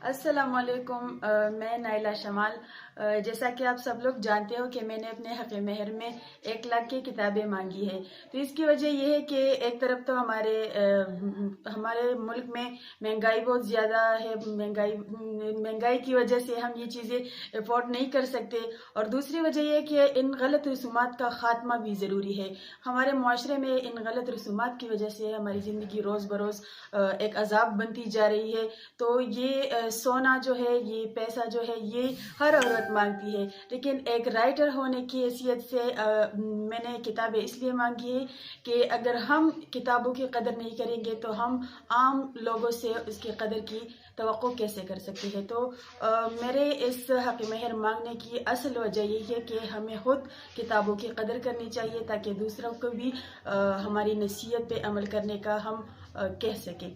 السلام علیکم، میں نائلہ شمال۔ جیسا کہ آپ سب لوگ جانتے ہو کہ میں نے اپنے حق مہر میں 1 لاکھ کی کتابیں مانگی ہے۔ تو اس کی وجہ یہ ہے کہ ایک طرف تو ہمارے ملک میں مہنگائی بہت زیادہ ہے، مہنگائی کی وجہ سے ہم یہ چیزیں افورڈ نہیں کر سکتے، اور دوسری وجہ یہ ہے کہ ان غلط رسومات کا خاتمہ بھی ضروری ہے۔ ہمارے معاشرے میں ان غلط رسومات کی وجہ سے ہماری زندگی روز بروز ایک عذاب بنتی جا رہی ہے۔ تو یہ سونا جو ہے، یہ پیسہ جو ہے، یہ ہر عورت مانگتی ہے، لیکن ایک رائٹر ہونے کی حیثیت سے میں نے کتابیں اس لیے مانگی ہے کہ اگر ہم کتابوں کی قدر نہیں کریں گے تو ہم عام لوگوں سے اس کی قدر کی توقع کیسے کر سکتے ہیں۔ تو میرے اس حق مہر مانگنے کی اصل وجہ یہ ہے کہ ہمیں خود کتابوں کی قدر کرنی چاہیے، تاکہ دوسروں کو بھی ہماری نصیحت پہ عمل کرنے کا ہم کہہ سکیں۔